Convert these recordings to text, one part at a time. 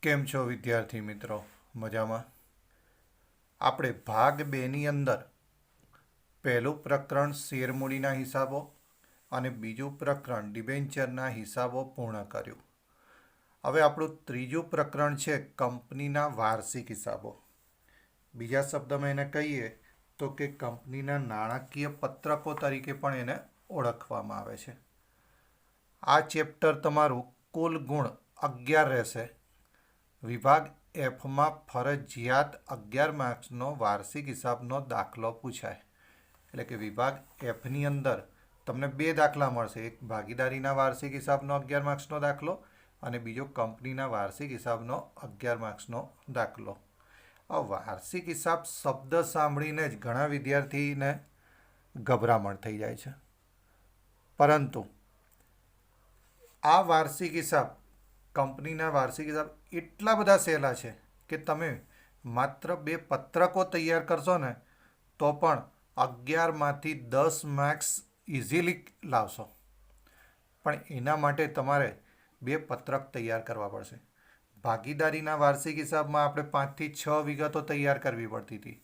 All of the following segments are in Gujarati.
કેમ છો વિદ્યાર્થી મિત્રો? મજામાં? આપણે ભાગ 2ની અંદર પહેલું પ્રકરણ શેરમૂડીના હિસાબો અને બીજું પ્રકરણ ડિબેન્ચરના હિસાબો પૂર્ણ કર્યું. હવે આપણું ત્રીજું પ્રકરણ છે કંપનીના વાર્ષિક હિસાબો. બીજા શબ્દમાં એને કહીએ તો કે કંપનીના નાણાકીય પત્રકો તરીકે પણ એને ઓળખવામાં આવે છે. આ ચેપ્ટર તમારું કુલ ગુણ 11 રહેશે. વિભાગ એફમાં ફરજિયાત 11 માર્ક્સનો વાર્ષિક હિસાબનો દાખલો પૂછાય. એટલે કે વિભાગ એફની અંદર તમને 2 દાખલા મળશે. એક ભાગીદારીના વાર્ષિક હિસાબનો 11 માર્ક્સનો દાખલો અને બીજો કંપનીના વાર્ષિક હિસાબનો 11 માર્ક્સનો દાખલો. આ વાર્ષિક હિસાબ શબ્દ સાંભળીને જ ઘણા વિદ્યાર્થીને ગભરામણ થઈ જાય છે. પરંતુ આ વાર્ષિક હિસાબ કંપનીના વાર્ષિક હિસાબ એટલા બધા સહેલા છે કે તમે માત્ર 2 પત્રકો તૈયાર કરશો ને તો પણ 11માંથી 10 માર્ક્સ ઇઝીલી લાવશો. પણ એના માટે તમારે 2 પત્રક તૈયાર કરવા પડશે. ભાગીદારીના વાર્ષિક હિસાબમાં આપણે 5થી 6 વિગતો તૈયાર કરવી પડતી હતી.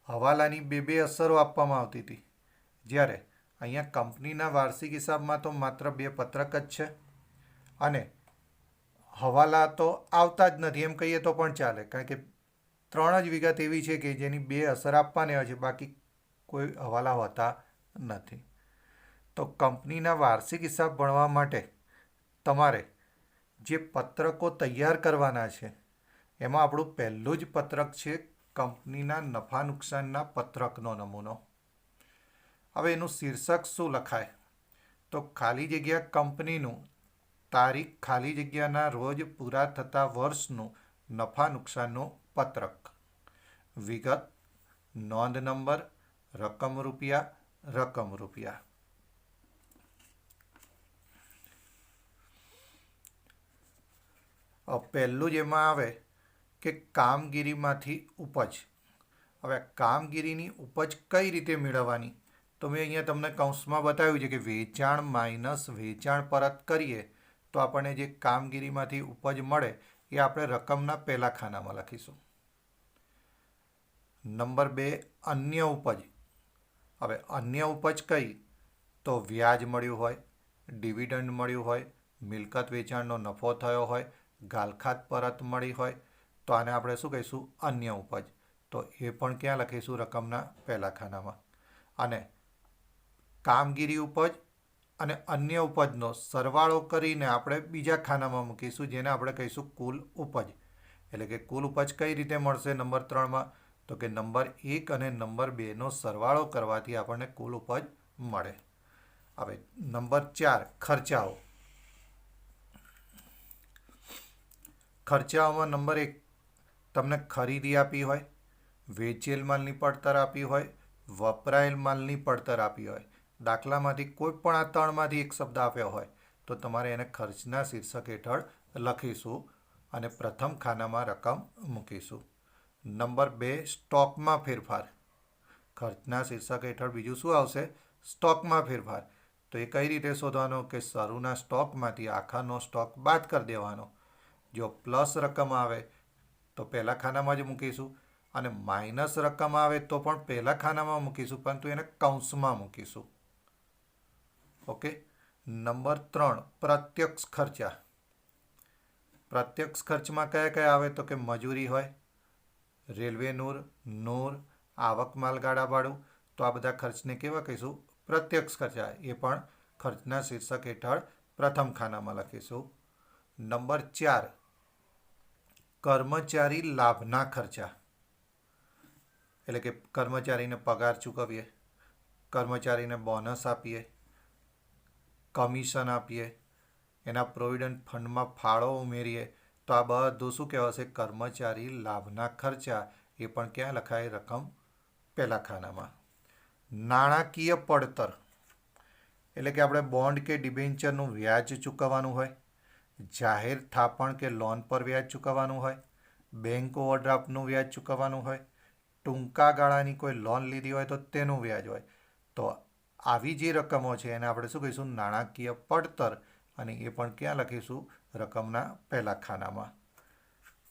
હવાલાની 2 અસરો આપવામાં આવતી હતી. જ્યારે અહીંયા કંપનીના વાર્ષિક હિસાબમાં તો માત્ર 2 પત્રક જ છે અને હવાલા તો આવતા જ નથી એમ કહીએ તો પણ ચાલે, કારણ કે 3 જ વિગત એવી છે કે જેની 2 અસર આપવાની હોય છે, બાકી કોઈ હવાલા હોતા નથી. તો કંપનીના વાર્ષિક હિસાબ ભણવા માટે તમારે જે પત્રકો તૈયાર કરવાના છે એમાં આપણું પહેલું જ પત્રક છે કંપનીના નફા નુકસાનના પત્રકનો નમૂનો. હવે એનું શીર્ષક શું લખાય? તો ખાલી જગ્યા કંપનીનું તારીખ ખાલી જગ્યાના રોજ પૂરા થતા વર્ષનું નફા નુકસાનનું પત્રક. વિગત, નોંધ નંબર, રકમ રૂપિયા. પહેલું જ એમાં આવે કે કામગીરીમાંથી ઉપજ. હવે કામગીરીની ઉપજ કઈ રીતે મેળવવાની? તો મેં અહીંયા તમને કૌંસમાં બતાવ્યું છે કે વેચાણ માઇનસ વેચાણ પરત કરીએ તો આપણને જે કામગીરીમાંથી ઉપજ મળે એ આપણે રકમના પહેલા ખાનામાં લખીશું. નંબર 2, અન્ય ઉપજ. હવે અન્ય ઉપજ કઈ? તો વ્યાજ મળ્યું હોય, ડિવિડન્ડ મળ્યું હોય, મિલકત વેચાણનો નફો થયો હોય, ગાલખાત પરત મળી હોય તો આને આપણે શું કહીશું? અન્ય ઉપજ. તો એ પણ ક્યાં લખીશું? રકમના પહેલા ખાનામાં. અને કામગીરી ઉપજ અને અન્ય ઉપજનો સરવાળો કરીને આપણે બીજા ખાનામાં મૂકીશું, જેને આપણે કહીશું કુલ ઉપજ. એટલે કે કુલ ઉપજ કઈ રીતે મળશે નંબર 3માં? તો કે નંબર 1 અને નંબર 2નો સરવાળો કરવાથી આપણને કુલ ઉપજ મળે. હવે નંબર 4, ખર્ચાઓ. ખર્ચાઓમાં નંબર 1 તમને ખરીદી આપી હોય, વેચેલ માલની પડતર આપી હોય, વપરાયેલ માલની પડતર આપી હોય. દાખલામાંથી કોઈ પણ આ 3માંથી એક શબ્દ આપ્યો હોય તો તમારે એને ખર્ચના શીર્ષક હેઠળ લખીશું અને પ્રથમ ખાનામાં રકમ મૂકીશું. નંબર 2, સ્ટોકમાં ફેરફાર. ખર્ચના શીર્ષક હેઠળ બીજું શું આવશે? સ્ટોકમાં ફેરફાર. તો એ કઈ રીતે શોધવાનો? કે શરૂના સ્ટોકમાંથી આખાનો સ્ટોક બાદ કરી દેવાનો. જો પ્લસ રકમ આવે તો પહેલા ખાનામાં જ મૂકીશું અને માઇનસ રકમ આવે તો પણ પહેલા ખાનામાં મૂકીશું, પરંતુ એને કૌંસમાં મૂકીશું. ઓકે. નંબર 3, પ્રત્યક્ષ ખર્ચા. પ્રત્યક્ષ ખર્ચમાં કયા આવે? તો કે મજૂરી હોય, રેલવે નૂર, આવક માલગાડા ભાડું. તો આ બધા ખર્ચને કેવા કહીશું? પ્રત્યક્ષ ખર્ચા. એ પણ ખર્ચના શીર્ષક હેઠળ પ્રથમ ખાનામાં લખીશું. નંબર 4, કર્મચારી લાભના ખર્ચા. એટલે કે કર્મચારીને પગાર ચૂકવીએ, કર્મચારીને બોનસ આપીએ, કમિશન આપીએ, એના પ્રોવિડન્ટ ફંડમાં ફાળો ઉમેરીએ તો આ બધું શું કહેવાશે? કર્મચારી લાભના ખર્ચા. એ પણ ક્યાં લખાય? રકમ પહેલા ખાનામાં. નાણાકીય પડતર એટલે કે આપણે બોન્ડ કે ડિબેન્ચરનું વ્યાજ ચૂકવવાનું હોય, જાહેર થાપણ કે લોન પર વ્યાજ ચૂકવવાનું હોય, બેંક ઓવરડ્રાફ્ટનું વ્યાજ ચૂકવવાનું હોય, ટૂંકા ગાળાની કોઈ લોન લીધી હોય તો તેનું વ્યાજ હોય. તો આવી જે રકમો છે એને આપણે શું કહીશું? નાણાકીય પડતર. અને એ પણ ક્યાં લખીશું? રકમના પહેલા ખાનામાં.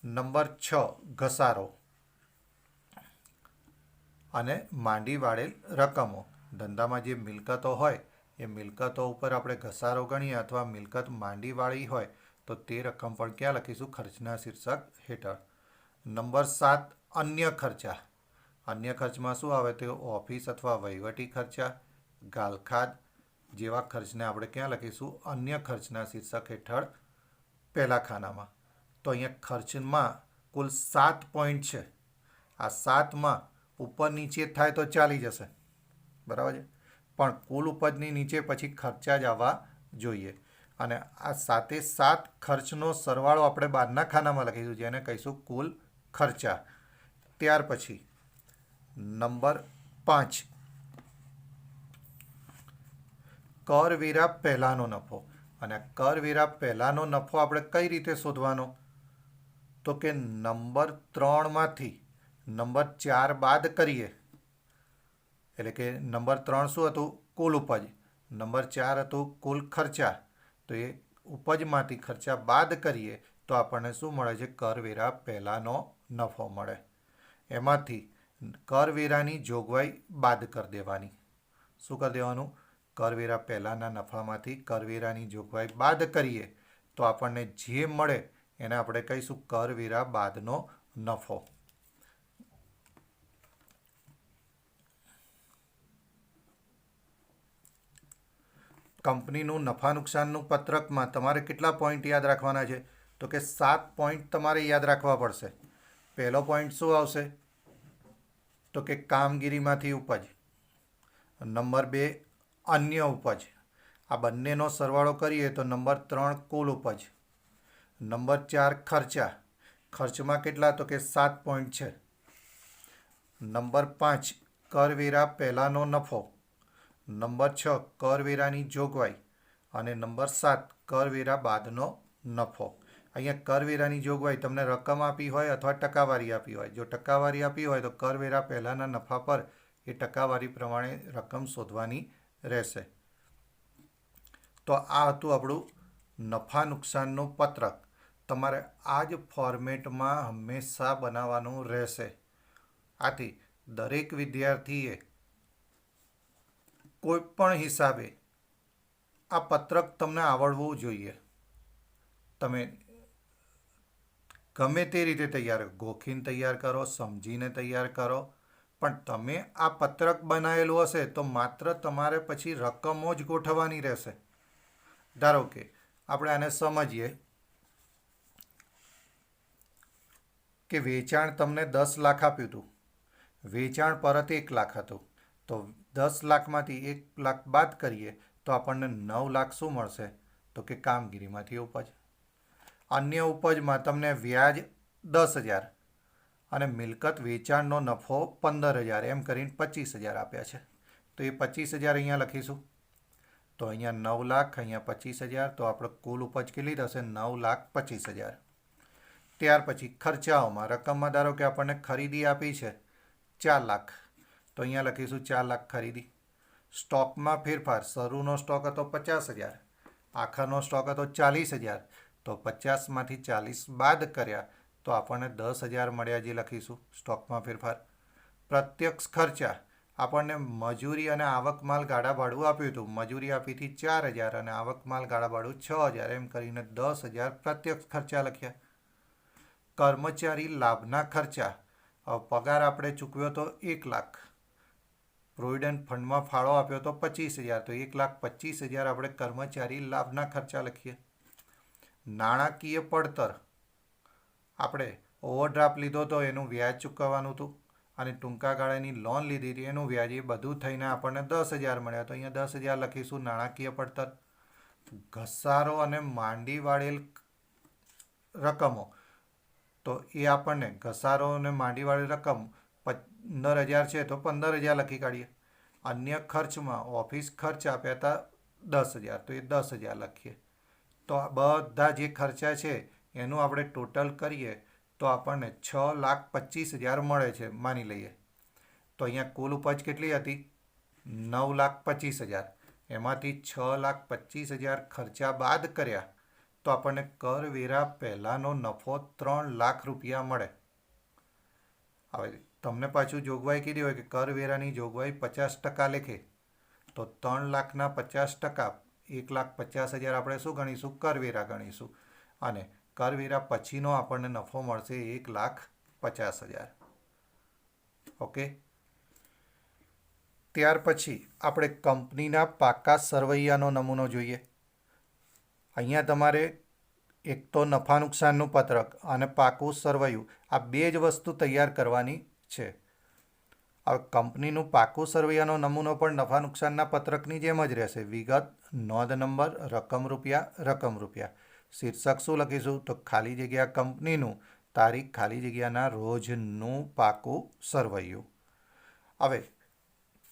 નંબર 6 ઘસારો અને માંડી વાળેલ રકમો. ધંધામાં જે મિલકતો હોય એ મિલકતો ઉપર આપણે ઘસારો ગણીએ અથવા મિલકત માંડી વાળી હોય તો તે રકમ પણ ક્યાં લખીશું? ખર્ચના શીર્ષક હેઠળ. નંબર 7 અન્ય ખર્ચા. અન્ય ખર્ચમાં શું આવે? તો ઓફિસ અથવા વહીવટી ખર્ચા, ગાલખાદ જેવા ખર્ચને આપણે ક્યાં લખીશું? અન્ય ખર્ચના શીર્ષક હેઠળ પહેલા ખાનામાં. તો અહીંયા ખર્ચમાં કુલ 7 પોઈન્ટ છે. આ 7માં ઉપર નીચે થાય તો ચાલી જશે, બરાબર છે, પણ કુલ ઉપજની નીચે પછી ખર્ચા જ આવવા જોઈએ. અને આ 7 ખર્ચનો સરવાળો આપણે બહારના ખાનામાં લખીશું, જેને કહીશું કુલ ખર્ચા. ત્યાર પછી નંબર 5 કરવેરા પહેલાંનો નફો. અને કરવેરા પહેલાંનો નફો આપણે કઈ રીતે શોધવાનો? તો કે નંબર 3માંથી નંબર 4 બાદ કરીએ. એટલે કે નંબર 3 શું હતું? કુલ ઉપજ. નંબર 4 હતું કુલ ખર્ચા. તો એ ઉપજમાંથી ખર્ચા બાદ કરીએ તો આપણને શું મળે છે? કરવેરા પહેલાંનો નફો મળે. એમાંથી કરવેરાની જોગવાઈ બાદ કરી દેવાની. શું કરી દેવાનું? કરવેરા પહેલાંના નફામાંથી કરવેરાની જોગવાઈ બાદ કરીએ તો આપણને જે મળે એને આપણે કહીશું કરવેરા બાદનો નફો. કંપનીનું નફા નુકસાનનું પત્રકમાં તમારે કેટલા પોઈન્ટ યાદ રાખવાના છે? તો કે 7 પોઈન્ટ તમારે યાદ રાખવા પડશે. પહેલો પોઈન્ટ શું આવશે? તો કે કામગીરીમાંથી ઉપજ. નંબર 2 અન્ય ઉપજ. આ બંનેનો સરવાળો કરીએ તો નંબર 3 કુલ ઉપજ. નંબર 4 ખર્ચા. ખર્ચમાં કેટલા? તો કે 7 પોઈન્ટ છે. નંબર 5 કરવેરા પહેલાંનો નફો. નંબર 6 કરવેરાની જોગવાઈ. અને નંબર 7 કરવેરા બાદનો નફો. અહીંયા કરવેરાની જોગવાઈ તમને રકમ આપી હોય અથવા ટકાવારી આપી હોય. જો ટકાવારી આપી હોય તો કરવેરા પહેલાંના નફા પર એ ટકાવારી પ્રમાણે રકમ શોધવાની રહેશે. તો આ હતું આપણું નફા નુકસાનનું પત્રક. તમારે આ જ ફોર્મેટમાં હંમેશા બનાવવાનું રહેશે. આથી દરેક વિદ્યાર્થીએ કોઈ પણ હિસાબે આ પત્રક તમને આવડવું જોઈએ. તમે ગમે તે રીતે તૈયાર કરો, ગોખીને તૈયાર કરો, સમજીને તૈયાર કરો, પણ તમે આ પત્રક બનાવેલું હશે તો માત્ર તમારે પછી રકમો જ ગોઠવવાની રહેશે. ધારો કે આપણે આને સમજીએ કે વેચાણ તમને 10 લાખ આપ્યું હતું. વેચાણ પરત 1 લાખ હતું. તો 10 લાખમાંથી 1 લાખ બાદ કરીએ તો આપણને 9 લાખ શું મળશે? તો કે કામગીરીમાંથી ઉપજ. અન્ય ઉપજમાં તમને વ્યાજ 10,000 અને મિલકત વેચાણનો નફો 15,000 એમ કરીને 25,000 આપ્યા છે. તો એ 25,000 અહીંયા લખીશું. તો અહીંયા 9 લાખ, અહીંયા 25,000, તો આપણે કુલ ઉપજ કેટલી થશે? 9,25,000. ત્યાર પછી ખર્ચાઓમાં રકમમાં ધારો કે આપણને ખરીદી આપી છે 4 લાખ, તો અહીંયા લખીશું 4 લાખ ખરીદી. સ્ટોકમાં ફેરફાર. શરૂનો સ્ટોક હતો 50,000, આખરનો સ્ટોક હતો 40,000, તો 50માંથી 40 બાદ કર્યા તો આપણને 10,000 મળ્યા, જે લખીશું સ્ટોકમાં ફેરફાર. પ્રત્યક્ષ ખર્ચા. આપણને મજૂરી અને આવક માલ ગાડા ભાડું આપ્યું હતું. મજૂરી આપી હતી 4,000 અને આવક માલ ગાડા ભાડું 6,000 એમ કરીને 10,000 પ્રત્યક્ષ ખર્ચા લખ્યા. કર્મચારી લાભના ખર્ચા. પગાર આપણે ચૂકવ્યો તો 1 લાખ, પ્રોવિડન્ટ ફંડમાં ફાળો આપ્યો તો 25,000, તો 1,25,000 આપણે કર્મચારી લાભના ખર્ચા લખીએ. નાણાકીય પડતર. આપણે ઓવરડ્રાફ્ટ લીધો તો એનું વ્યાજ ચૂકવવાનું હતું અને ટૂંકા ગાળાની લોન લીધી હતી એનું વ્યાજ. એ બધું થઈને આપણને 10,000 મળ્યા, તો અહીંયા 10,000 લખીશું નાણાકીય પડતર. ઘસારો અને માંડી વાળેલ રકમો. તો એ આપણને ઘસારો અને માંડી વાળેલ રકમ 15,000 છે તો 15,000 લખી કાઢીએ. અન્ય ખર્ચમાં ઓફિસ ખર્ચ આપ્યા હતા 10,000, તો એ 10,000 લખીએ. તો આ બધા જે ખર્ચા છે એનું આપણે ટોટલ કરીએ તો આપણને 6,25,000 મળે છે, માની લઈએ. તો અહીંયા કુલ ઉપજ કેટલી હતી? 9,25,000. એમાંથી 6,25,000 ખર્ચા બાદ કર્યા તો તો આપણને કરવેરા પહેલાંનો નફો 3 લાખ રૂપિયા મળે. હવે તમને પાછું જોગવાઈ કીધી હોય કે કરવેરાની જોગવાઈ 50% લેખે, તો 3 લાખના 50%, 1,50,000 આપણે શું ગણીશું? કરવેરા ગણીશું. અને કરવેરા પછીનો આપણને નફો મળશે 1,50,000. ઓકે. ત્યાર પછી આપણે કંપનીના પાકા સરવૈયાનો નમૂનો જોઈએ. અહીંયા તમારે એક તો નફા નુકસાનનું પત્રક અને પાકું સરવૈયું, આ બે જ વસ્તુ તૈયાર કરવાની છે. હવે કંપનીનું પાકું સરવૈયાનો નમૂનો પણ નફા નુકસાનના પત્રકની જેમ જ રહેશે. વિગત, નોંધ નંબર, રકમ રૂપિયા. શીર્ષક શું લખીશું? તો ખાલી જગ્યા કંપનીનું, તારીખ ખાલી જગ્યાના રોજનું પાકું સરવૈયું. હવે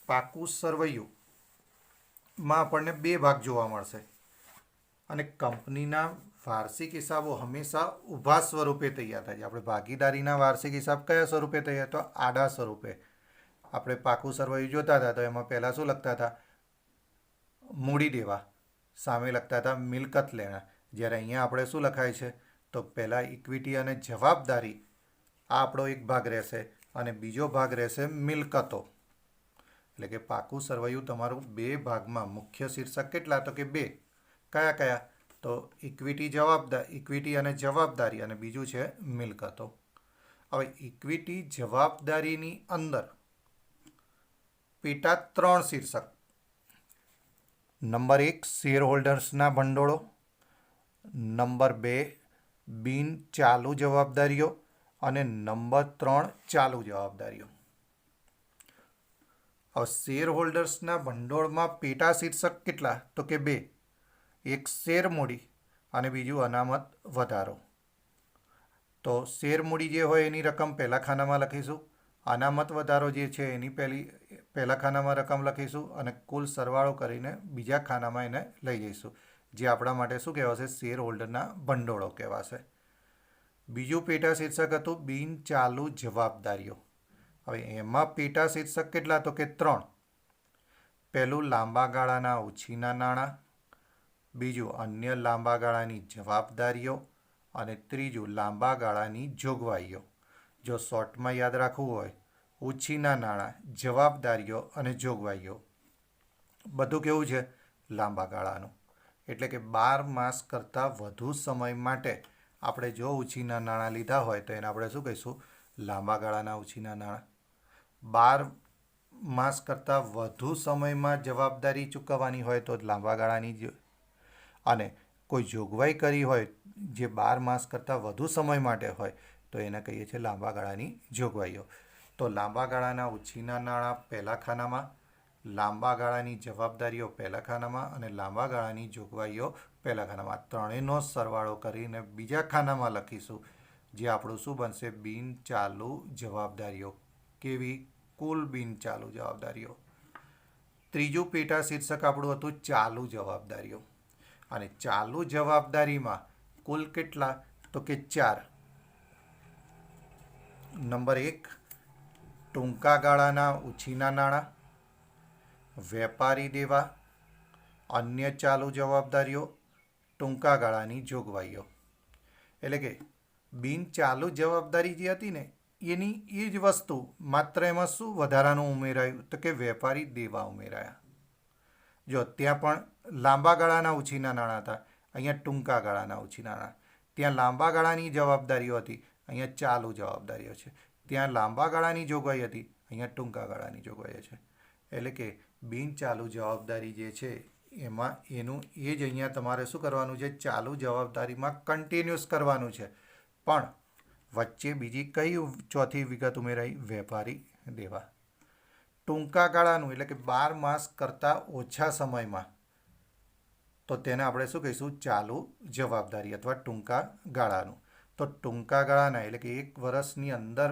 પાકું સરવૈયુંમાં આપણને બે ભાગ જોવા મળશે. અને કંપનીના વાર્ષિક હિસાબો હંમેશા ઊભા સ્વરૂપે તૈયાર થાય છે. આપણે ભાગીદારીના વાર્ષિક હિસાબ કયા સ્વરૂપે તૈયાર? તો આડા સ્વરૂપે. આપણે પાકું સરવૈયું જોતા હતા તો એમાં પહેલાં શું લખતા હતા? મૂડી દેવા. સામે લખતા હતા મિલકત લેણા. જ્યારે અહીંયા આપણે શું લખાય છે? તો પહેલાં ઇક્વિટી અને જવાબદારી, આ આપણો એક ભાગ રહેશે અને બીજો ભાગ રહેશે મિલકતો. એટલે કે પાકું સરવૈયું તમારું બે ભાગમાં, મુખ્ય શીર્ષક કેટલા? તો કે બે. કયા? તો ઇક્વિટી અને જવાબદારી, અને બીજું છે મિલકતો. હવે ઇક્વિટી જવાબદારીની અંદર પેટા 3 શીર્ષક. નંબર 1 શેર હોલ્ડર્સના ભંડોળો, નંબર 2 બિન ચાલુ જવાબદારીઓ અને નંબર 3 ચાલુ જવાબદારીઓ. હવે શેર હોલ્ડર્સના ભંડોળમાં પેટા શીર્ષક કેટલા? તો કે 2. એક શેર મૂડી અને બીજું અનામત વધારો. તો શેર મૂડી જે હોય એની રકમ પહેલા ખાનામાં લખીશું, અનામત વધારો જે છે એની પહેલા ખાનામાં રકમ લખીશું અને કુલ સરવાળો કરીને બીજા ખાનામાં એને લઈ જઈશું, જે આપણા માટે શું કહેવાશે? શેર હોલ્ડરના ભંડોળો કહેવાશે. બીજું પેટા શીર્ષક હતું બિન ચાલુ જવાબદારીઓ. હવે એમાં પેટા શીર્ષક કેટલા? તો કે 3. પહેલું લાંબા ગાળાના ઉછીના નાણાં, બીજું અન્ય લાંબા ગાળાની જવાબદારીઓ અને ત્રીજું લાંબા ગાળાની જોગવાઈઓ. જો શોર્ટમાં યાદ રાખવું હોય, ઉછીના નાણાં, જવાબદારીઓ અને જોગવાઈઓ બધું કેવું છે? લાંબા ગાળાનું. એટલે કે 12 માસ કરતાં વધુ સમય માટે આપણે જો ઉછીના નાણાં લીધા હોય તો એને આપણે શું કહીશું? લાંબા ગાળાના ઉછીના નાણાં. 12 માસ કરતાં વધુ સમયમાં જવાબદારી ચૂકવવાની હોય તો લાંબા ગાળાની, અને કોઈ જોગવાઈ કરી હોય જે 12 માસ કરતાં વધુ સમય માટે હોય તો એને કહીએ છીએ લાંબા ગાળાની જોગવાઈઓ. તો લાંબા ગાળાના ઉછીના નાણાં પહેલા ખાનામાં, લાંબા ગાળાની જવાબદારીઓ પહેલા ખાનામાં અને લાંબા ગાળાની જોગવાઈઓ પહેલા ખાનામાં. ત્રણેયનો સરવાળો કરીને બીજા ખાનામાં લખીશું, જે આપણું શું બનશે? બિન ચાલુ જવાબદારીઓ. કેવી? કુલ બિન ચાલુ જવાબદારીઓ. ત્રીજું પેટા શીર્ષક આપણું હતું ચાલુ જવાબદારીઓ. અને ચાલુ જવાબદારીમાં કુલ કેટલા? તો કે 4. નંબર 1 ટૂંકા ગાળાના ઉછીના નાણાં, વેપારી દેવા, અન્ય ચાલુ જવાબદારીઓ, ટૂંકા ગાળાની જોગવાઈઓ. એટલે કે બિન ચાલુ જવાબદારી જે હતી ને એની એ જ વસ્તુ, માત્ર એમાં શું વધારાનું ઉમેરાયું? તો કે વેપારી દેવા ઉમેરાયા. જો ત્યાં પણ લાંબા ગાળાના ઉછીના નાણાં હતા, અહીંયા ટૂંકા ગાળાના ઉછીના નાણાં. ત્યાં લાંબા ગાળાની જવાબદારીઓ હતી, અહીંયા ચાલુ જવાબદારીઓ છે. ત્યાં લાંબા ગાળાની જોગવાઈ હતી, અહીંયા ટૂંકા ગાળાની જોગવાઈઓ છે. એટલે કે બિન ચાલુ જવાબદારી જે છે એમાં એનું એ જ અહીંયા તમારે શું કરવાનું છે? ચાલુ જવાબદારીમાં કન્ટિન્યુઅસ કરવાનું છે. પણ વચ્ચે બીજી કઈ ચોથી વિગત ઉમેરાઈ? વેપારી દેવા. ટૂંકા ગાળાનું એટલે કે 12 માસ કરતાં ઓછા સમયમાં, તો તેને આપણે શું કહીશું? ચાલુ જવાબદારી અથવા ટૂંકા ગાળાનું. તો ટૂંકા ગાળાના એટલે કે 1 વર્ષની અંદર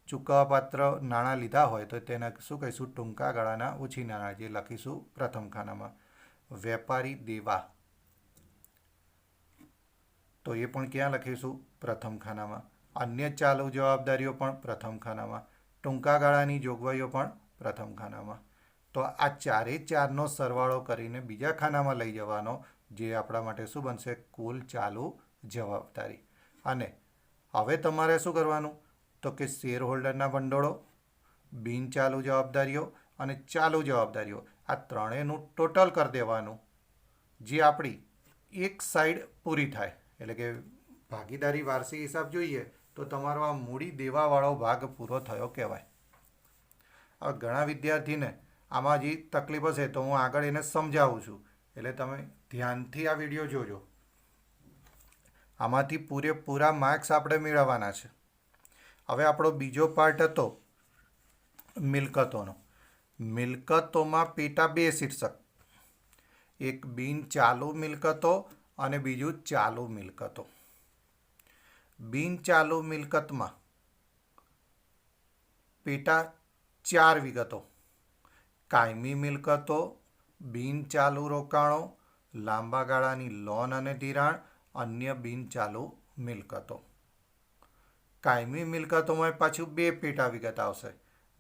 ચૂકવવાપાત્ર નાણાં લીધા હોય તો તેને શું કહીશું? ટૂંકા ગાળાના ઓછી નાણાં, જે લખીશું પ્રથમ ખાનામાં. વેપારી દેવા, તો એ પણ ક્યાં લખીશું? પ્રથમ ખાનામાં. અન્ય ચાલુ જવાબદારીઓ પણ પ્રથમ ખાનામાં. ટૂંકા ગાળાની જોગવાઈઓ પણ પ્રથમ ખાનામાં. તો આ 4 નો સરવાળો કરીને બીજા ખાનામાં લઈ જવાનો, જે આપણા માટે શું બનશે? કુલ ચાલુ જવાબદારી. અને હવે તમારે શું કરવાનું? તો કે શેર હોલ્ડરના ભંડોળો, બિન ચાલુ જવાબદારીઓ અને ચાલુ જવાબદારીઓ આ ત્રણેયનું ટોટલ કરી દેવાનું, જે આપણી એક સાઈડ પૂરી થાય. એટલે કે ભાગીદારી વાર્ષિક હિસાબ જોઈએ તો તમારો આ મૂડી દેવાવાળો ભાગ પૂરો થયો કહેવાય. હવે ઘણા વિદ્યાર્થીને આમાં જે તકલીફ હશે તો હું આગળ એને સમજાવું છું, એટલે તમે ધ્યાનથી આ વિડીયો જોજો. આમાંથી પૂરેપૂરા માર્ક્સ આપણે મેળવવાના છે. હવે આપણો બીજો પાર્ટ હતો મિલકતોનો. મિલકતોમાં પેટા બે શીર્ષક, એક બિન ચાલુ મિલકતો અને બીજું ચાલુ મિલકતો. બિન ચાલુ મિલકતમાં પેટા 4 વિગતો: કાયમી મિલકતો, બિન ચાલુ રોકાણો, લાંબા ગાળાની લોન અને ધિરાણ, અન્ય બિન ચાલુ મિલકતો. કાયમી મિલકતોમાં પાછું બે પેટા વિગત આવશે: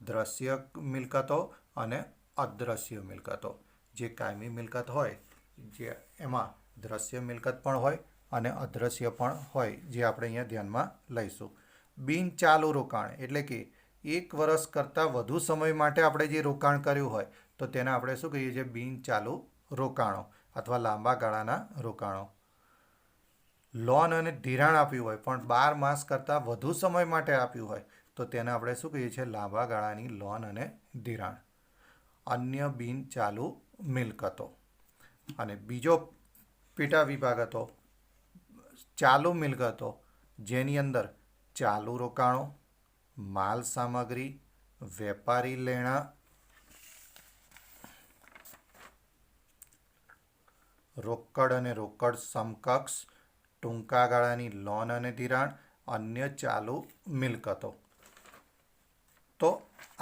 દ્રશ્ય મિલકતો અને અદ્રશ્ય મિલકતો. જે કાયમી મિલકત હોય, જે એમાં દ્રશ્ય મિલકત પણ હોય અને અદ્રશ્ય પણ હોય, જે આપણે અહીંયા ધ્યાનમાં લઈશું. બિન ચાલુ રોકાણ એટલે કે 1 વર્ષ કરતાં વધુ સમય માટે આપણે જે રોકાણ કર્યું હોય તો તેને આપણે શું કહીએ છીએ? બિન ચાલુ રોકાણો અથવા લાંબા ગાળાના રોકાણો. લોન અને ધિરાણ આપ્યું હોય પણ 12 માસ કરતાં વધુ સમય માટે આપ્યું હોય તો તેને આપણે શું કહીએ છીએ? લાંબા ગાળાની લોન અને ધિરાણ. અન્ય બિન ચાલુ મિલકતો. અને બીજો પેટા વિભાગ હતો ચાલુ મિલકતો, જેની અંદર ચાલુ રોકાણો, માલ સામગ્રી, વેપારી લેણાં, રોકડ અને રોકડ સમકક્ષ, ટૂંકા ગાળાની લોન અને ધિરાણ, અન્ય ચાલુ મિલકતો. તો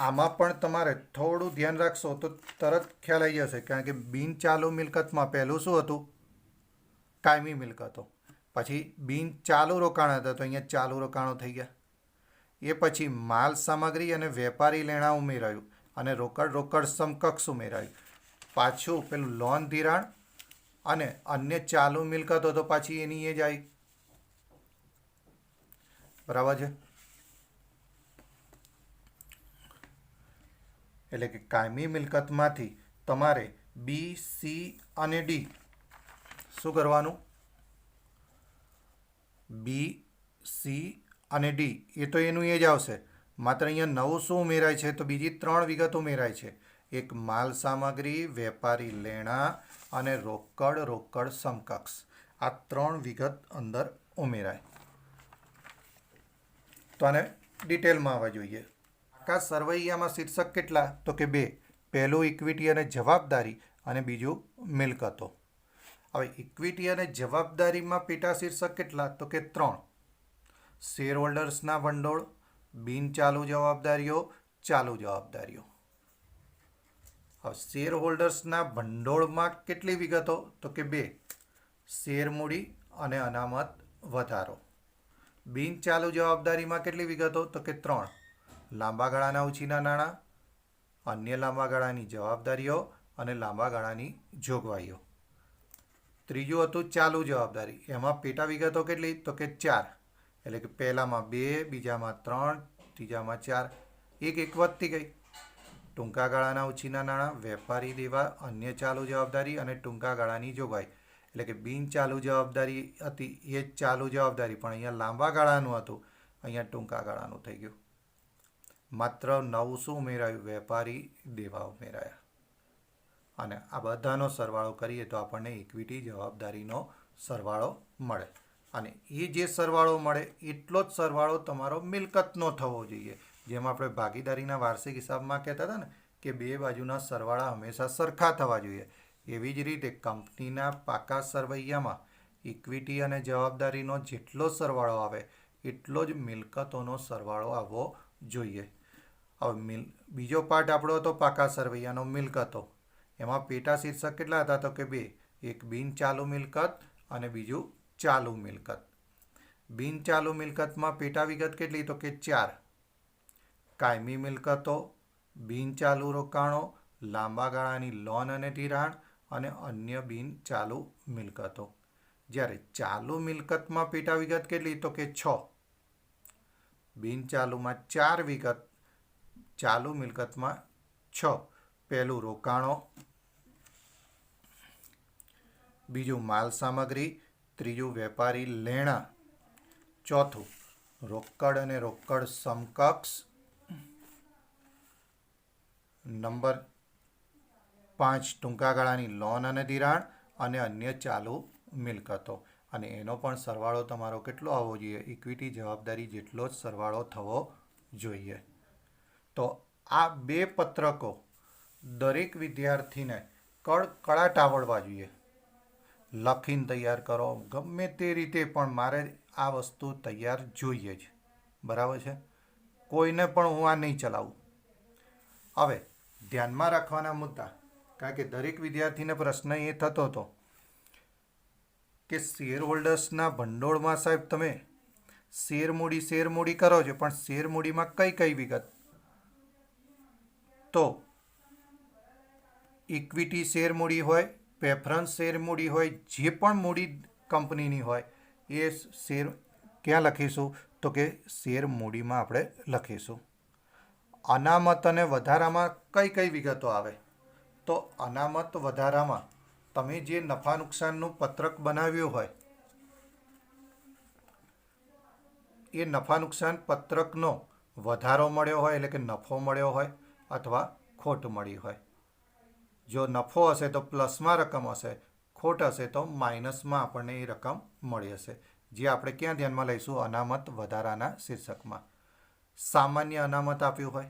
આમાં પણ તમારે થોડું ધ્યાન રાખશો તો તરત ખ્યાલ આવી જશે. કારણ કે બિન ચાલુ મિલકતમાં પહેલું શું હતું? કાયમી મિલકતો. પછી બિન ચાલુ રોકાણ હતા તો અહીંયા ચાલુ રોકાણો થઈ ગયા. એ પછી માલ સામગ્રી અને વેપારી લેણાં ઉમેરાયું અને રોકડ સમકક્ષ ઉમેરાયું. પાછું પેલું લોન ધિરાણ અને અન્ય ચાલુ મિલકતો તો પાછી એની એ જ આવી. બરાબર છે? એટલે કે કાયમી મિલકતમાંથી તમારે બી, સી અને ડી શું કરવાનું? બી, સી અને ડી એ તો એનું એ જ આવશે. માત્ર અહીંયા નવું શું ઉમેરાય છે? તો બીજી 3 વિગત ઉમેરાય છે. એક માલ સામગ્રી, વેપારી લેણાં અને રોકડ સમકક્ષ. આ 3 વિગત અંદર ઉમેરાય. તો આને ડિટેલમાં આવવા જોઈએ. પાકા સરવૈયામાં શીર્ષક કેટલા? તો કે 2. પહેલું ઇક્વિટી અને જવાબદારી અને બીજું મિલકતો. હવે ઇક્વિટી અને જવાબદારીમાં પેટા શીર્ષક કેટલા? તો કે 3. શેર હોલ્ડર્સના ભંડોળ, બિન ચાલુ જવાબદારીઓ, ચાલુ જવાબદારીઓ. હવે શેર હોલ્ડર્સના ભંડોળમાં કેટલી વિગતો? તો કે 2. શેર મૂડી અને અનામત વધારો. બિન ચાલુ જવાબદારીમાં કેટલી વિગતો? તો કે 3. લાંબા ગાળાના ઉછીના નાણાં, અન્ય લાંબા ગાળાની જવાબદારીઓ અને લાંબા ગાળાની જોગવાઈઓ. ત્રીજું હતું ચાલુ જવાબદારી. એમાં પેટા વિગતો કેટલી? તો કે 4. એટલે કે પહેલામાં 2, બીજામાં 3, ત્રીજામાં 4. એક વધતી ગઈ. ટૂંકા ગાળાના ઉછીના નાણાં, વેપારી દેવા, અન્ય ચાલુ જવાબદારી અને ટૂંકા ગાળાની જોગવાઈ. એટલે કે બિન ચાલુ જવાબદારી હતી એ જ ચાલુ જવાબદારી, પણ અહીંયા લાંબા ગાળાનું હતું, અહીંયા ટૂંકા ગાળાનું થઈ ગયું. માત્ર નવું શું ઉમેરાયું? વેપારી દેવા ઉમેરાયા. અને આ બધાનો સરવાળો કરીએ તો આપણને ઇક્વિટી જવાબદારીનો સરવાળો મળે. અને એ જે સરવાળો મળે એટલો જ સરવાળો તમારો મિલકતનો થવો જોઈએ. જેમ આપણે ભાગીદારીના વાર્ષિક હિસાબમાં કહેતા હતા ને કે 2 બાજુના સરવાળા હંમેશા સરખા થવા જોઈએ. એવી જ રીતે કંપનીના પાકા સરવૈયામાં ઇક્વિટી અને જવાબદારીનો જેટલો સરવાળો આવે એટલો જ મિલકતોનો સરવાળો આવવો જોઈએ. હવે બીજો પાર્ટ આપણો હતો પાકા સરવૈયાનો મિલકતો. એમાં પેટા શીર્ષક કેટલા હતા? તો કે 2. એક બિન ચાલુ મિલકત અને બીજું ચાલુ મિલકત. બિન ચાલુ મિલકતમાં પેટા વિગત કેટલી? તો કે 4. કાયમી મિલકતો, બિન ચાલુ રોકાણો, લાંબા ગાળાની લોન અને ધિરાણ, અને અન્ય બિન ચાલુ મિલકતો. જ્યારે ચાલુ મિલકતમાં પેટા વિગત કેટલી? તો કે 6. બિન ચાલુમાં 4 વિગત, ચાલુ મિલકતમાં 6. પહેલું રોકાણો, બીજું માલ સામગ્રી, ત્રીજું વેપારી લેણાં, ચોથું રોકડ અને રોકડ સમકક્ષ, નંબર 5 ટૂંકા ગાળાની લોન અને ધિરાણ અને અન્ય ચાલુ મિલકતો. અને એનો પણ સરવાળો તમારો કેટલો આવવો જોઈએ? ઇક્વિટી જવાબદારી જેટલો જ સરવાળો થવો જોઈએ. તો આ 2 પત્રકો દરેક વિદ્યાર્થીને કડકડાટ આવડવા જોઈએ. લખીને તૈયાર કરો, ગમે તે રીતે, પણ મારે આ વસ્તુ તૈયાર જોઈએ જ. બરાબર છે? કોઈને પણ હું આ નહીં ચલાવું. હવે ધ્યાનમાં રાખવાના મુદ્દા, કારણ કે દરેક વિદ્યાર્થીને પ્રશ્ન એ થતો હતો કે શેર હોલ્ડર્સના ભંડોળમાં સાહેબ તમે શેરમૂડી કરો છો, પણ શેરમૂડીમાં કઈ વિગત? તો ઇક્વિટી શેરમૂડી હોય, પ્રેફરન્સ શેરમૂડી હોય, જે પણ મૂડી કંપનીની હોય એ શેર ક્યાં લખીશું? તો કે શેરમૂડીમાં આપણે લખીશું. અનામત અને વધારામાં કઈ વિગતો આવે? તો અનામત વધારામાં તમે જે નફા નુકસાનનું પત્રક બનાવ્યું હોય એ નફા નુકસાન પત્રકનો વધારો મળ્યો હોય, એટલે કે નફો મળ્યો હોય, અથવા ખોટ મળી હોય. જો નફો હશે તો પ્લસમાં રકમ હશે, ખોટ હશે તો માઇનસમાં આપણને એ રકમ મળી હશે. જે આપણે ક્યાં ધ્યાનમાં લઈશું? અનામત વધારાના શીર્ષકમાં. સામાન્ય અનામત આપ્યું હોય,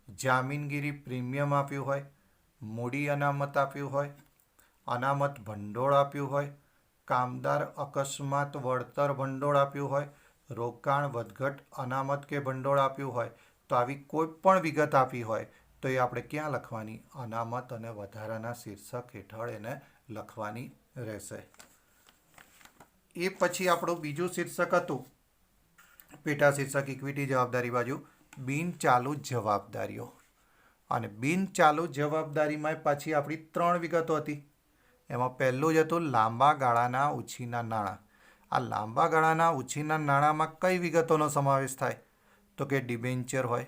જામીનગીરી પ્રીમિયમ આપ્યું હોય, મૂડી અનામત આપ્યું હોય, અનામત ભંડોળ આપ્યું હોય, કામદાર અકસ્માત વળતર ભંડોળ આપ્યું હોય, રોકાણ વધઘટ અનામત કે ભંડોળ આપ્યું હોય, તો આવી કોઈ પણ વિગત આપી હોય તો એ આપણે ક્યાં લખવાની? અનામત અને વધારાના શીર્ષક હેઠળ એને લખવાની રહેશે. એ પછી આપણું બીજું શીર્ષક હતું પેટા શીર્ષક ઇક્વિટી જવાબદારી બાજુ, બિન ચાલુ જવાબદારીઓ. અને બિન ચાલુ જવાબદારીમાં પાછી આપણી 3 વિગતો હતી. એમાં પહેલું જ હતું લાંબા ગાળાના ઉછીના નાણાં. આ લાંબા ગાળાના ઉછીના નાણાંમાં કઈ વિગતોનો સમાવેશ થાય? તો કે ડિબેન્ચર હોય,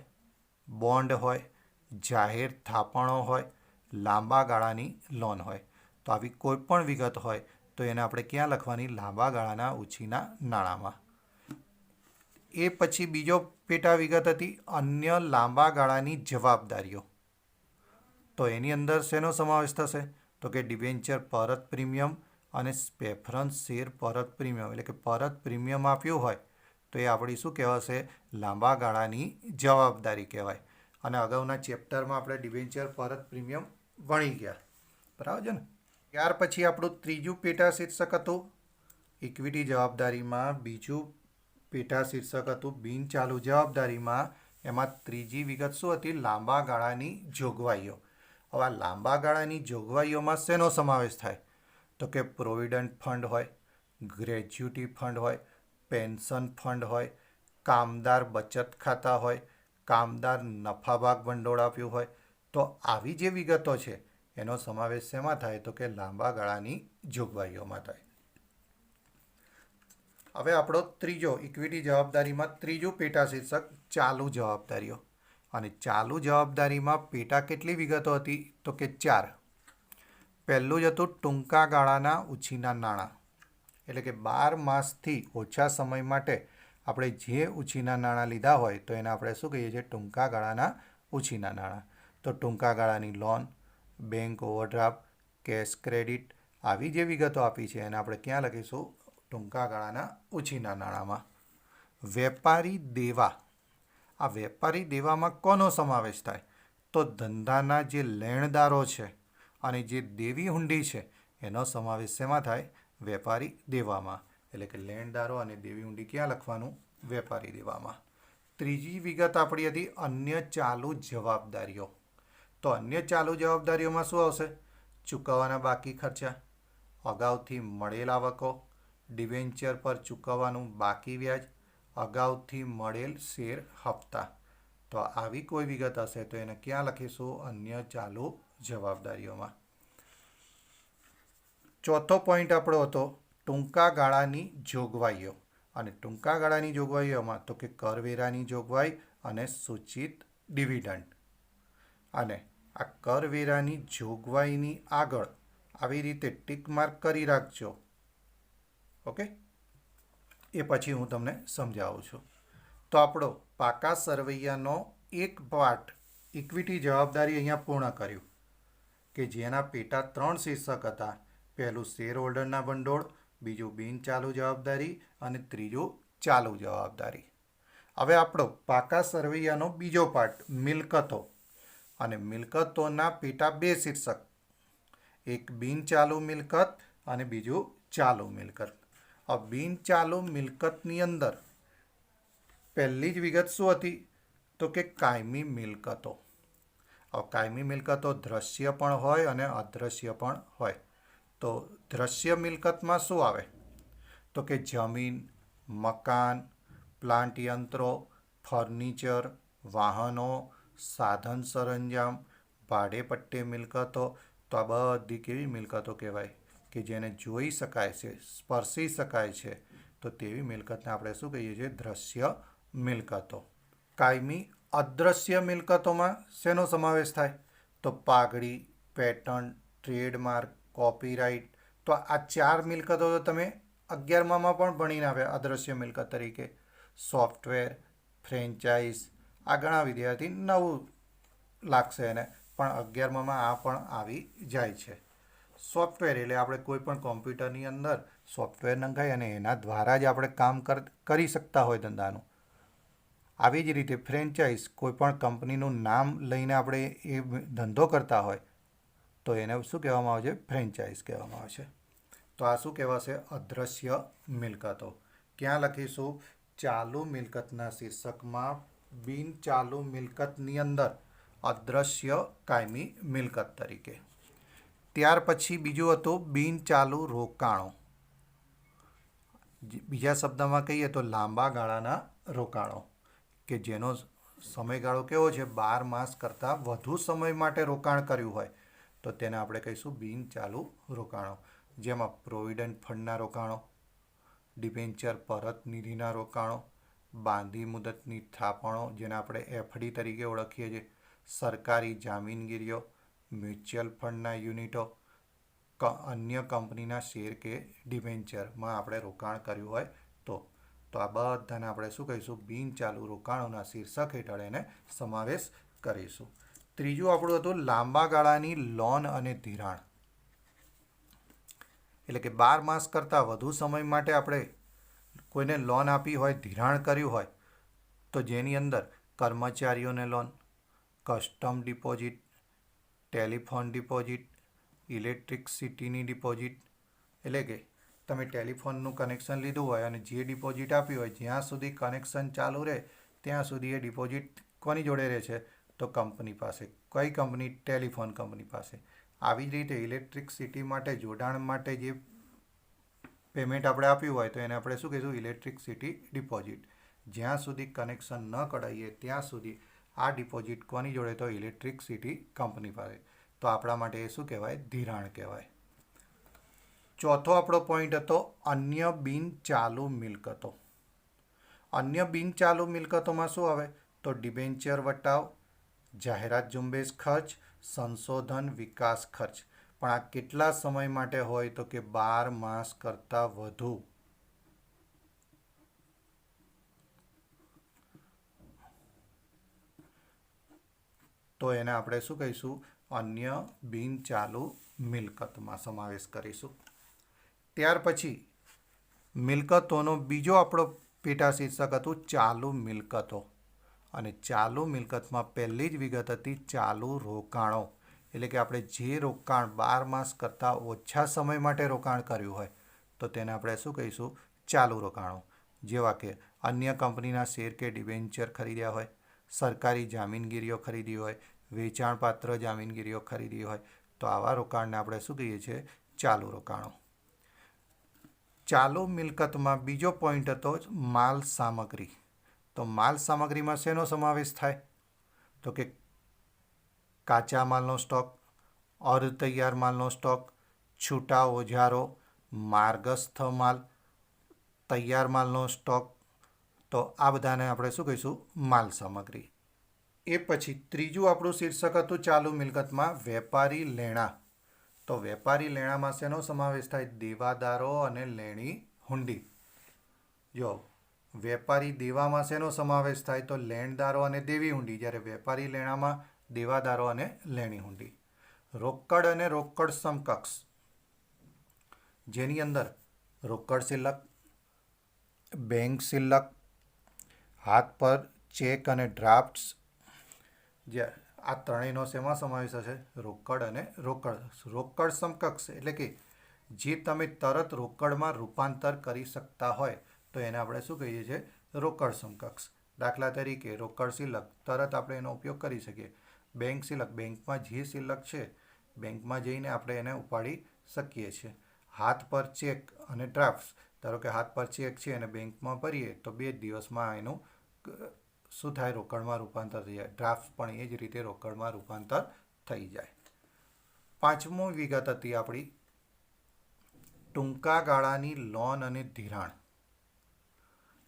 બોન્ડ હોય, જાહેર થાપણો હોય, લાંબા ગાળાની લોન હોય. તો આવી કોઈ પણ વિગત હોય તો એને આપણે ક્યાં લખવાની? લાંબા ગાળાના ઉછીના નાણાંમાં. એ પછી બીજો પેટા વિગત હતી અન્ય લાંબા ગાળાની જવાબદારીઓ. તો એની અંદર શેનો સમાવેશ થશે? તો કે ડિબેન્ચર પરત પ્રીમિયમ અને પ્રેફરન્સ શેર પરત પ્રીમિયમ, એટલે કે પરત પ્રીમિયમ આપ્યું હોય તો એ આપણી શું કહેવાશે? લાંબા ગાળાની જવાબદારી કહેવાય. અને અગાઉના ચેપ્ટરમાં આપણે ડિબેન્ચર પરત પ્રીમિયમ ભણી ગયા. બરાબર છે ને? ત્યાર પછી આપણું ત્રીજું પેટા શીર્ષક હતું ઇક્વિટી જવાબદારીમાં. બીજું પેટા શીર્ષક હતું બિન ચાલુ જવાબદારીમાં. એમાં ત્રીજી વિગત શું હતી? લાંબા ગાળાની જોગવાઈઓ. હવે લાંબા ગાળાની જોગવાઈઓમાં શેનો સમાવેશ થાય? તો કે પ્રોવિડન્ટ ફંડ હોય, ગ્રેચ્યુટી ફંડ હોય, પેન્શન ફંડ હોય, કામદાર બચત ખાતા હોય, કામદાર નફાભાગ ભંડોળ આપ્યું હોય. તો આવી જે વિગતો છે એનો સમાવેશ શેમાં થાય? તો કે લાંબા ગાળાની જોગવાઈઓમાં થાય. હવે આપણો ત્રીજો ઇક્વિટી જવાબદારીમાં ત્રીજું પેટા શીર્ષક ચાલુ જવાબદારીઓ. અને ચાલુ જવાબદારીમાં પેટા કેટલી વિગતો હતી? તો કે 4. પહેલું જ હતું ટૂંકા ગાળાના ઉછીના નાણાં. એટલે કે 12 માસથી ઓછા સમય માટે આપણે જે ઉછીના નાણાં લીધા હોય તો એને આપણે શું કહીએ છીએ? ટૂંકા ગાળાના ઉછીના નાણાં. તો ટૂંકા ગાળાની loan, bank overdraft, cache credit, આવી જે વિગતો આપી છે એને આપણે ક્યાં લખીશું? ટૂંકા ગાળાના ઉછીના નાણાંમાં. વેપારી દેવા. આ વેપારી દેવામાં કોનો સમાવેશ થાય? તો ધંધાના જે લેણદારો છે અને જે દેવી હુંડી છે એનો સમાવેશ શેમાં થાય? વેપારી દેવામાં. એટલે કે લેણદારો અને દેવી હુંડી ક્યાં લખવાનું? વેપારી દેવામાં. ત્રીજી વિગત આપણી હતી અન્ય ચાલુ જવાબદારીઓ. તો અન્ય ચાલુ જવાબદારીઓમાં શું આવશે? ચૂકવવાના બાકી ખર્ચા, અગાઉથી મળેલ આવકો, ડિબેન્ચર પર ચૂકવવાનું બાકી વ્યાજ, અગાઉથી મળેલ શેર હપ્તા. તો આવી કોઈ વિગત હશે તો એને ક્યાં લખીશું? અન્ય ચાલુ જવાબદારીઓમાં. ચોથો પોઈન્ટ આપણો હતો ટૂંકા ગાળાની જોગવાઈઓ, અને ટૂંકા ગાળાની જોગવાઈઓમાં તો કે કરવેરાની જોગવાઈ અને સૂચિત ડિવિડન્ડ. અને આ કરવેરાની જોગવાઈની આગળ આવી રીતે ટીક માર્ક કરી રાખજો. ઓકે, એ પછી હું તમને સમજાવું છું. તો આપણો પાકા સરવૈયાનો એક પાર્ટ ઇક્વિટી જવાબદારી અહીંયા પૂર્ણ કર્યું, કે જેના પેટા 3 શીર્ષક હતા. પહેલું શેર હોલ્ડરના ભંડોળ, બીજું બિનચાલુ જવાબદારી અને ત્રીજું ચાલુ જવાબદારી. હવે આપણો પાકા સરવૈયાનો બીજો પાર્ટ મિલકતો, અને મિલકતોના પેટા 2 શીર્ષક, એક બિનચાલુ મિલકત અને બીજું ચાલુ મિલકત. આ બિનચાલુ મિલકતની અંદર પહેલી જ વિગત શું હતી? તો કે કાયમી મિલકતો. હવે કાયમી મિલકતો દ્રશ્ય પણ હોય અને અદ્રશ્ય પણ હોય. તો દ્રશ્ય મિલકતમાં શું આવે? તો કે જમીન, મકાન, પ્લાન્ટ યંત્રો, ફર્નિચર, વાહનો, સાધન સરંજામ, ભાડે પટ્ટે મિલકતો. તો આ બધી કેવી મિલકતો કહેવાય? કે જેને જોઈ શકાય છે, સ્પર્શી શકાય છે. તો તેવી મિલકતને આપણે શું કહીએ છીએ? દ્રશ્ય મિલકતો. કાયમી અદ્રશ્ય મિલકતોમાં શેનો સમાવેશ થાય? તો પાઘડી, પેટર્ન, ટ્રેડમાર્ક, કોપીરાઇટ. તો આ 4 મિલકતો તો તમે 11મામાં પણ ભણીને આવ્યા અદ્રશ્ય મિલકત તરીકે. સોફ્ટવેર, ફ્રેન્ચાઇઝ, આ ઘણા વિદ્યાર્થી નવું લાગશે એને, પણ 11મામાં આ પણ આવી જાય છે. સોફ્ટવેર એટલે આપણે કોઈ પણ કોમ્પ્યુટરની અંદર સોફ્ટવેર નંખાય અને એના દ્વારા જ આપણે કામ કરી શકતા હોય ધંધાનું. આવી જ રીતે ફ્રેન્ચાઇઝ, કોઈ પણ કંપનીનું નામ લઈને આપણે એ ધંધો કરતા હોય તો એને શું કહેવામાં આવે છે? ફ્રેન્ચાઇઝ કહેવામાં આવે છે. તો આ શું કહેવાશે? અદ્રશ્ય મિલકતો. ક્યાં લખીશું? ચાલુ મિલકતના શીર્ષકમાં બિનચાલુ મિલકતની અંદર અદ્રશ્ય કાયમી મિલકત તરીકે. ત્યાર પછી બીજું હતું બિનચાલુ રોકાણો. બીજા શબ્દમાં કહીએ તો લાંબા ગાળાના રોકાણો, કે જેનો સમયગાળો કેવો છે? 12 માસ કરતાં વધુ સમય માટે રોકાણ કર્યું હોય તો તેને આપણે કહીશું બિનચાલુ રોકાણો. જેમાં પ્રોવિડન્ટ ફંડના રોકાણો, ડિબેન્ચર પરત નિધિના રોકાણો, બાંધી મુદતની થાપણો જેને આપણે એફડી તરીકે ઓળખીએ છીએ, સરકારી જામીનગીરીઓ, મ્યુચ્યુઅલ ફંડના યુનિટો, અન્ય કંપનીના શેર કે ડિબેન્ચરમાં આપણે રોકાણ કર્યું હોય તો આ બધાને આપણે શું કહીશું? બિનચાલુ રોકાણોના શીર્ષક હેઠળ એને સમાવેશ કરીશું. ત્રીજું આપણું હતું લાંબા ગાળાની લોન અને ધિરાણ. એટલે કે 12 માસ કરતાં વધુ સમય માટે આપણે કોઈને લોન આપી હોય, ધિરાણ કર્યું હોય, તો જેની અંદર કર્મચારીઓને loan, custom deposit, telephone deposit, ઇલેક્ટ્રિસિટીની ડિપોઝિટ. એટલે કે તમે ટેલિફોનનું કનેક્શન લીધું હોય અને જે ડિપોઝિટ આપી હોય, જ્યાં સુધી કનેક્શન ચાલુ રહે ત્યાં સુધી એ ડિપોઝિટ કોની જોડે રહે છે? તો કંપની પાસે. કઈ કંપની? ટેલિફોન કંપની પાસે. આવી જ રીતે ઇલેક્ટ્રિસિટી માટે જોડાણ માટે જે પેમેન્ટ આપણે આપ્યું હોય તો એને આપણે શું કહીશું? Electricity deposit. જ્યાં સુધી કનેક્શન ન કઢાવીએ ત્યાં સુધી આ ડિપોઝિટ કોની જોડે? તો ઇલેક્ટ્રિસિટી કંપની પાસે. તો આપણા માટે એ શું કહેવાય? ધિરાણ કહેવાય. ચોથો આપણો પોઈન્ટ હતો અન્ય બિનચાલુ મિલકતો. અન્ય બિનચાલુ મિલકતોમાં શું આવે? તો ડિબેન્ચર વટાવ, જાહેરાત ઝુંબેશ ખર્ચ, સંશોધન વિકાસ ખર્ચ. પણ આ કેટલા સમય માટે હોય? તો કે 12 માસ કરતાં વધુ. તો એને આપણે શું કહીશું? અન્ય બિનચાલુ મિલકતમાં સમાવેશ કરીશું. ત્યાર પછી મિલકતોનો બીજો આપણો પેટા શીર્ષક હતું ચાલુ મિલકતો. અને ચાલુ મિલકતમાં પહેલી જ વિગત હતી ચાલુ રોકાણો. એટલે કે આપણે જે રોકાણ 12 માસ કરતાં ઓછા સમય માટે રોકાણ કર્યું હોય તો તેને આપણે શું કહીશું? ચાલુ રોકાણો. જેવા કે અન્ય કંપનીના શેર કે ડિબેન્ચર ખરીદ્યા હોય, સરકારી જામીનગીરીઓ ખરીદી હોય, વેચાણપાત્ર જામીનગીરીઓ ખરીદી હોય, તો આવા રોકાણને આપણે શું કહીએ છીએ? ચાલુ રોકાણો. ચાલુ મિલકતમાં બીજો પોઈન્ટ હતો માલ સામગ્રી. તો માલ સામગ્રીમાં શેનો સમાવેશ થાય? તો કે કાચા માલનો સ્ટોક, અર્ધ તૈયાર માલનો સ્ટોક, છૂટા ઓજારો, માર્ગસ્થ માલ, તૈયાર માલનો સ્ટોક, તો આ બધાને આપણે શું કહીશું? માલ સામગ્રી. એ પછી ત્રીજું આપણું શીર્ષક હતું ચાલુ મિલકતમાં વેપારી લેણા. તો વેપારી લેણામાં શેનો સમાવેશ થાય? દેવાદારો અને લેણી હુંડી. જો વેપારી દેવામાં શેનો સમાવેશ થાય? તો લેણદારો અને દેવી હુંડી. જ્યારે વેપારી લેણામાં દેવાદારો અને લેણી હુંડી. રોકડ અને રોકડ સમકક્ષ, જેની અંદર રોકડ શિલ્લક, બેંક શિલ્લક, હાથ પર ચેક અને ડ્રાફ્ટ્સ, જે આ ત્રણેયનો શેમાં સમાવેશ હશે? રોકડ અને રોકડ. રોકડ સમકક્ષ એટલે કે જે તમે તરત રોકડમાં રૂપાંતર કરી શકતા હોય તો એને આપણે શું કહીએ છીએ? રોકડ સમકક્ષ. દાખલા તરીકે રોકડ શિલ્લક, તરત આપણે એનો ઉપયોગ કરી શકીએ. બેંક શિલ્લક, બેંકમાં જે શિલ્લક છે બેંકમાં જઈને આપણે એને ઉપાડી શકીએ છીએ. હાથ પર ચેક અને ડ્રાફ્ટ્સ, ધારો કે હાથ પર ચેક છે અને બેંકમાં ભરીએ તો 2 દિવસમાં એનું શું થાય? રોકડમાં રૂપાંતર થઈ જાય. ડ્રાફ્ટ પણ એ જ રીતે રોકડમાં રૂપાંતર થઈ જાય. પાંચમો વિગત હતી આપણી ટૂંકા ગાળાની લોન અને ધિરાણ.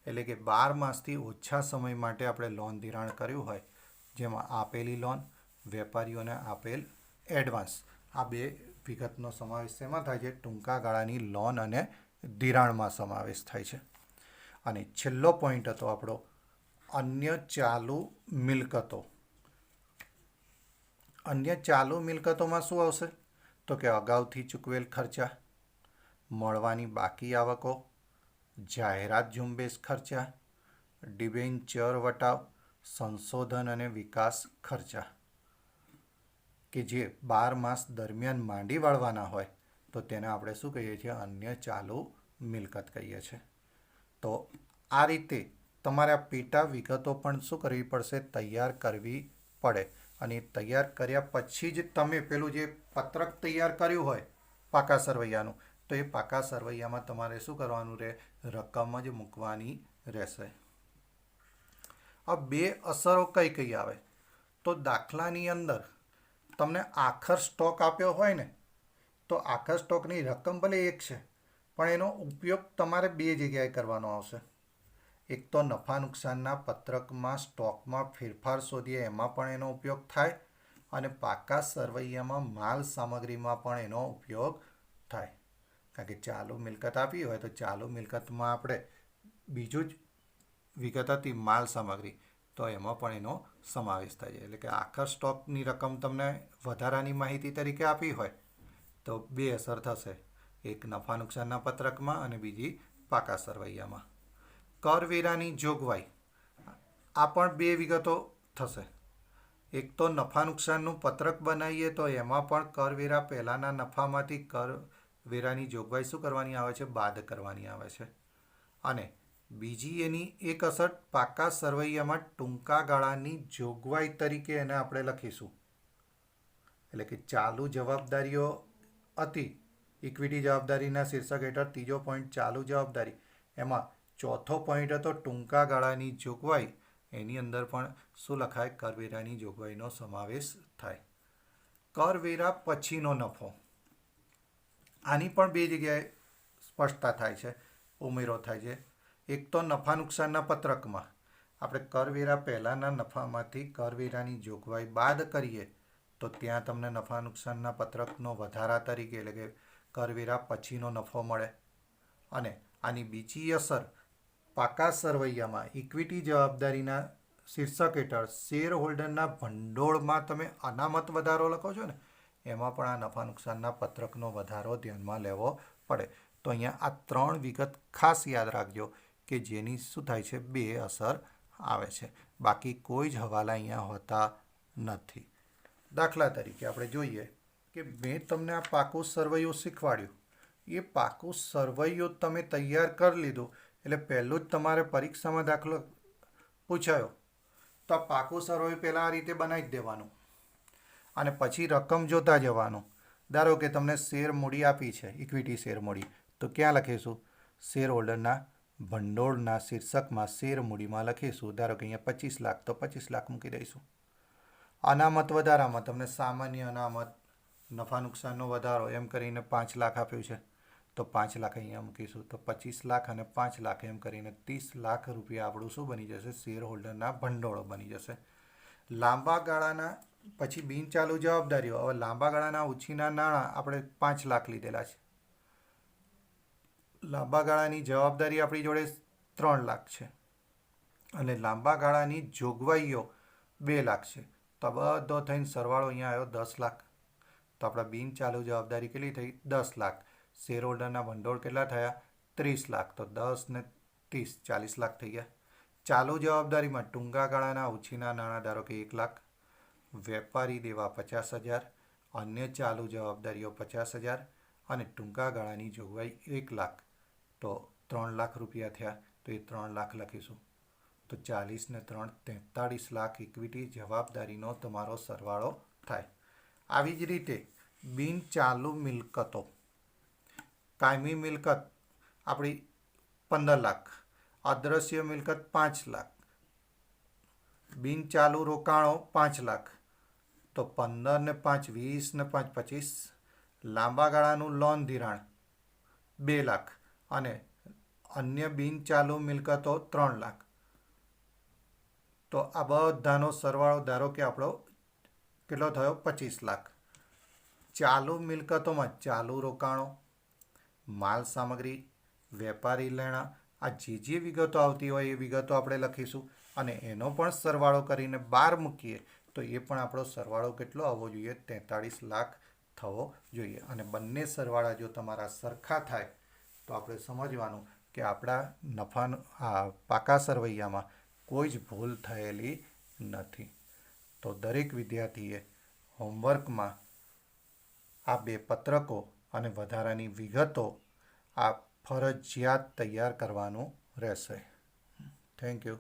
એટલે કે 12 માસથી ઓછા સમય માટે આપણે લોન ધિરાણ કર્યું હોય, જેમાં આપેલી લોન, વેપારીઓને આપેલ એડવાન્સ, આ બે વિગતનો સમાવેશ શેમાં થાય છે? ટૂંકા ગાળાની લોન અને ધિરાણમાં સમાવેશ થાય છે. અને છેલ્લો પોઈન્ટ હતો આપણો અન્ય ચાલુ મિલકતો. અન્ય ચાલુ મિલકતોમાં શું આવશે? તો કે અગાઉથી ચૂકવેલ ખર્ચા, મળવાની બાકી આવકો, જાહેરાત ઝુંબેશ ખર્ચા, ડિબેન્ચર વટાવ, સંશોધન અને વિકાસ ખર્ચા, કે જે 12 માસ દરમિયાન માંડી વાળવાના હોય તો તેને આપણે શું કહીએ છીએ? અન્ય ચાલુ મિલકત કહીએ છીએ. તો આ રીતે તમારે આ પેટા વિગતો પણ શું કરવી પડશે? તૈયાર કરવી પડે. અને તૈયાર કર્યા પછી જ તમે પેલું જે પત્રક તૈયાર કર્યું હોય પાકા સરવૈયાનું, તો એ પાકા સરવૈયામાં તમારે શું કરવાનું રહે? રકમ જ મૂકવાની રહેશે. આ બે અસરો કઈ કઈ આવે? તો દાખલાની અંદર તમને આખર સ્ટોક આપ્યો હોય ને, તો આખર સ્ટોકની રકમ ભલે એક છે પણ એનો ઉપયોગ તમારે 2 જગ્યાએ કરવાનો આવશે. એક તો નફા નુકસાનના પત્રકમાં સ્ટોકમાં ફેરફાર શોધીએ એમાં પણ એનો ઉપયોગ થાય, અને પાકા સરવૈયામાં માલ સામગ્રીમાં પણ એનો ઉપયોગ થાય. કારણ કે ચાલુ મિલકત આપી હોય તો ચાલુ મિલકતમાં આપણે બીજું જ વિગત હતી માલ સામગ્રી, તો એમાં પણ એનો સમાવેશ થાય છે. એટલે કે આખર સ્ટોકની રકમ તમને વધારાની માહિતી તરીકે આપી હોય તો 2 અસર થશે. એક નફા નુકસાનના પત્રકમાં અને બીજી પાકા સરવૈયામાં. કરવેરાની જોગવાઈ, આ પણ 2 વિગતો થશે. એક તો નફા નુકસાનનું પત્રક બનાવીએ તો એમાં પણ કરવેરા પહેલાંના નફામાંથી કરવેરાની જોગવાઈ શું કરવાની આવે છે? બાદ કરવાની આવે છે. અને બીજી એની એક અસર પાકા સરવૈયામાં ટૂંકા ગાળાની જોગવાઈ તરીકે એને આપણે લખીશું. એટલે કે ચાલુ જવાબદારીઓ હતી, ઇક્વિટી જવાબદારીના શીર્ષક હેઠળ ત્રીજો પોઈન્ટ ચાલુ જવાબદારી, એમાં ચોથો પોઈન્ટ હતો ટૂંકા ગાળાની જોગવાઈ. એની અંદર પણ શું લખાય? કરવેરાની જોગવાઈનો સમાવેશ થાય. કરવેરા પછીનો નફો, આની પણ 2 જગ્યાએ સ્પષ્ટતા થાય છે, ઉમેરો થાય છે. એક તો નફા નુકસાનના પત્રકમાં આપણે કરવેરા પહેલાંના નફામાંથી કરવેરાની જોગવાઈ બાદ કરીએ તો ત્યાં તમને નફા નુકસાનના પત્રકનો વધારા તરીકે એટલે કે કરવેરા પછીનો નફો મળે. અને આની બીજી અસર પાકા સરવૈયામાં ઇક્વિટી જવાબદારીના શીર્ષક હેઠળ શેર હોલ્ડરના ભંડોળમાં તમે અનામત વધારો લખો છો ને, એમાં પણ આ નફા નુકસાનના પત્રકનો વધારો ધ્યાનમાં લેવો પડે. તો અહીંયા આ 3 વિગત ખાસ યાદ રાખજો કે જેની શું થાય છે? 2 અસર આવે છે. બાકી કોઈ જ હવાલા અહીંયા હોતા નથી. દાખલા તરીકે આપણે જોઈએ કે મેં તમને આ પાકું સરવૈયું શીખવાડ્યું, એ પાકું સરવૈયું તમે તૈયાર કરી લીધું એટલે પહેલું જ તમારે પરીક્ષામાં દાખલો પૂછાયો તો આ પાકું સરવૈયું પહેલાં આ રીતે બનાવી જ દેવાનું અને પછી રકમ જોતા જવાનું. ધારો કે તમને શેર મૂડી આપી છે, ઇક્વિટી શેર મૂડી, તો ક્યાં લખીશું? શેર હોલ્ડરના ભંડોળના શીર્ષકમાં શેર મૂડીમાં લખીશું. ધારો કે અહીંયા 25 લાખ તો 25 લાખ મૂકી દઈશું. અનામત વધારામાં તમને સામાન્ય અનામત, નફા નુકસાનનો વધારો એમ કરીને 5 લાખ આપ્યું છે, તો 5 લાખ અહીંયા મૂકીશું, તો 25 લાખ અને 5 લાખ એમ કરીને 30 લાખ રૂપિયા આપણું શું બની જશે? શેર હોલ્ડરના ભંડોળો બની જશે. લાંબા ગાળાના પછી બિનચાલુ જવાબદારીઓ. હવે લાંબા ગાળાના ઉછીના નાણાં આપણે 5 લાખ લીધેલા છે. લાંબા ગાળાની જવાબદારી આપણી જોડે 3 લાખ છે અને લાંબા ગાળાની જોગવાઈઓ 2 લાખ છે. તો બધો થઈને સરવાળો અહીંયા આવ્યો 10 લાખ. તો આપણા બિનચાલુ જવાબદારી કેટલી થઈ? 10 લાખ. શેર હોલ્ડરના ભંડોળ કેટલા થયા? 30 લાખ. તો 10 ને 30 40 લાખ થઈ ગયા. ચાલુ જવાબદારીમાં ટૂંકા ગાળાના ઉછીના નાણાં ધારો કે 1 લાખ, વેપારી દેવા 50,000, અન્ય ચાલુ જવાબદારીઓ 50,000 અને ટૂંકા ગાળાની જોગવાઈ 1 લાખ. તો 3 લાખ રૂપિયા થયા. તો એ 3 લાખ લખીશું. તો 40 ને 3 43 લાખ ઇક્વિટી જવાબદારીનો તમારો સરવાળો થાય. આવી જ રીતે બિનચાલુ મિલકતો. કાયમી મિલકત આપણી 15 લાખ, અદ્રશ્ય મિલકત 5 લાખ, બિનચાલુ રોકાણો 5 લાખ. તો 15 ને 5 20 ને 5 25. લાંબા ગાળાનું લોન ધિરાણ 2 લાખ અને અન્ય બિનચાલુ મિલકતો 3 લાખ. તો આ બધાનો સરવાળો ધારો કે આપણો કેટલો થયો? 25 લાખ. ચાલુ મિલકતોમાં ચાલુ રોકાણો, માલ સામગ્રી, વેપારી લેણાં, આ જે વિગતો આવતી હોય એ વિગતો આપણે લખીશું અને એનો પણ સરવાળો કરીને 12 મૂકીએ તો એ પણ આપણો સરવાળો કેટલો આવવો જોઈએ? 43 લાખ થવો જોઈએ. અને બંને સરવાળા જો તમારા સરખા થાય તો આપણે સમજવાનું કે આપણા પાકા સરવૈયામાં કોઈ જ ભૂલ થયેલી નથી. તો દરેક વિદ્યાર્થીએ હોમવર્કમાં આ 2 પત્રકો અને વધારાની વિગતો આ ફરજિયાત તૈયાર કરવાનું રહેશે. Thank you.